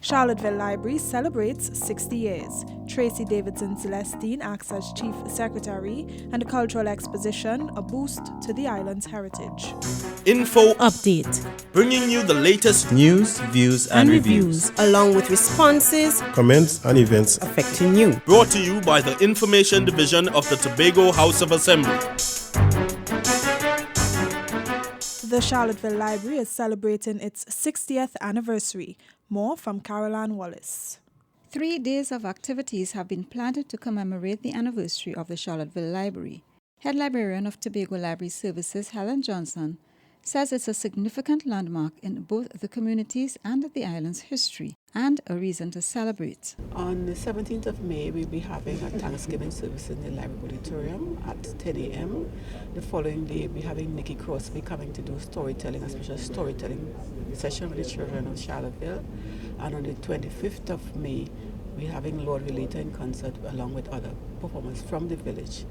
Charlottesville Library celebrates 60 years. Tracy Davidson Celestine acts as Chief Secretary, and the Cultural Exposition, a boost to the island's heritage. Info Update, bringing you the latest news, views, and reviews, along with responses comments and events affecting you. brought to you by the Information Division of the Tobago House of Assembly. The Charlottesville Library is celebrating its 60th anniversary. More from Caroline Wallace. 3 days of activities have been planned to commemorate the anniversary of the Charlottesville Library. Head Librarian of Tobago Library Services, Helen Johnson, says it's a significant landmark in both the community's and the island's history and a reason to celebrate. On the 17th of May, we'll be having a Thanksgiving service in the Library Auditorium at 10 a.m. The following day, we'll be having Nikki Crosby coming to do storytelling, a special storytelling session with the children of Charlottesville. And on the 25th of May, we're having Lord Relata in concert along with other performers from the village.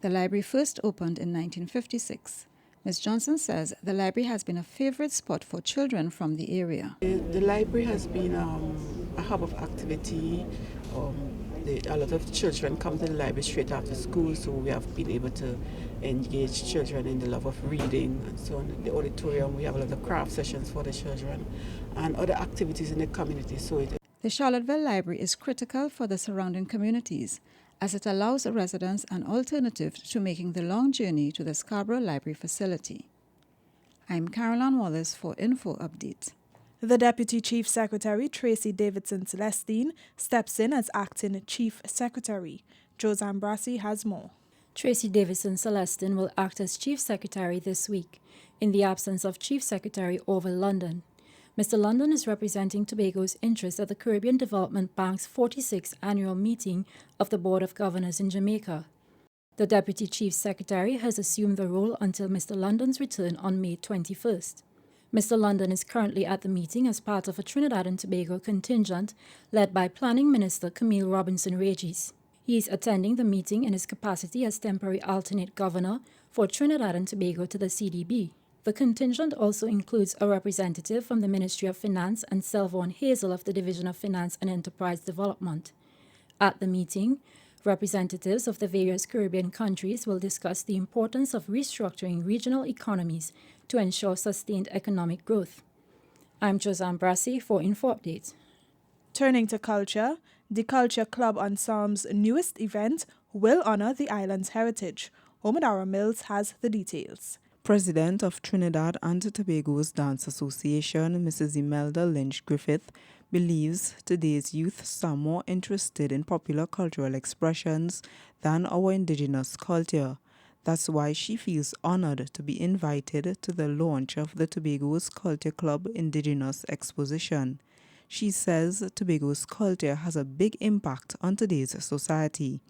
The library first opened in 1956. Ms. Johnson says the library has been a favorite spot for children from the area. The library has been a hub of activity. A lot of children come to the library straight after school, so we have been able to engage children in the love of reading and so on. In the auditorium, we have a lot of craft sessions for the children and other activities in the community. The Charlottesville Library is critical for the surrounding communities, as it allows residents an alternative to making the long journey to the Scarborough Library facility. I'm Caroline Wallace for Info Update. The Deputy Chief Secretary, Tracy Davidson Celestine, steps in as Acting Chief Secretary. Josanne Brassi has more. Tracy Davidson Celestine will act as Chief Secretary this week, in the absence of Chief Secretary Orville London. Mr. London is representing Tobago's interests at the Caribbean Development Bank's 46th annual meeting of the Board of Governors in Jamaica. The Deputy Chief Secretary has assumed the role until Mr. London's return on May 21st. Mr. London is currently at the meeting as part of a Trinidad and Tobago contingent led by Planning Minister Camille Robinson Regis. He is attending the meeting in his capacity as temporary alternate governor for Trinidad and Tobago to the CDB. The contingent also includes a representative from the Ministry of Finance and Selvon Hazel of the Division of Finance and Enterprise Development. At the meeting, representatives of the various Caribbean countries will discuss the importance of restructuring regional economies to ensure sustained economic growth. I'm Josanne Brassi for Info Update. Turning to culture, the Culture Club Ensemble's newest event will honor the island's heritage. Omadara Mills has the details. President of Trinidad and Tobago's Dance Association, Mrs. Imelda Lynch Griffith, believes today's youths are more interested in popular cultural expressions than our indigenous culture. That's why she feels honored to be invited to the launch of the Tobago's Culture Club Indigenous Exposition. She says Tobago's culture has a big impact on today's society.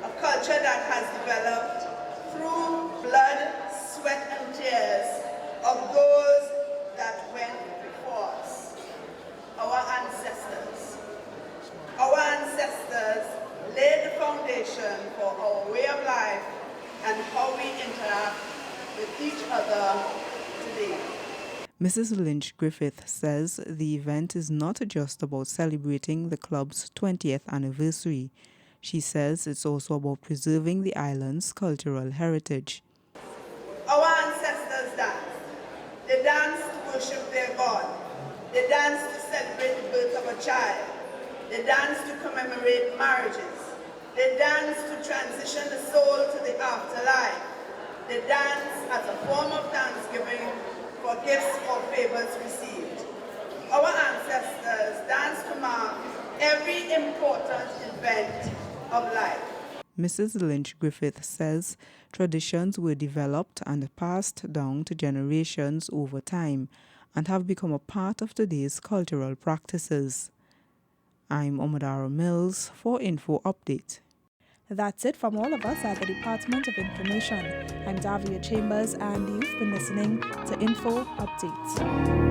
A culture that has developed through blood, sweat and tears of those that went before us, our ancestors. Our ancestors laid the foundation for our way of life and how we interact with each other today. Mrs. Lynch Griffith says the event is not just about celebrating the club's 20th anniversary. She says it's also about preserving the island's cultural heritage. Our ancestors danced. They danced to worship their God. They danced to celebrate the birth of a child. They danced to commemorate marriages. They danced to transition the soul to the afterlife. They danced as a form of thanksgiving for gifts or favors received. Our ancestors danced to mark every important event of life. Mrs. Lynch Griffith says traditions were developed and passed down to generations over time and have become a part of today's cultural practices. I'm Omadara Mills for Info Update. That's it from all of us at the Department of Information. I'm Davia Chambers, and you've been listening to Info Update.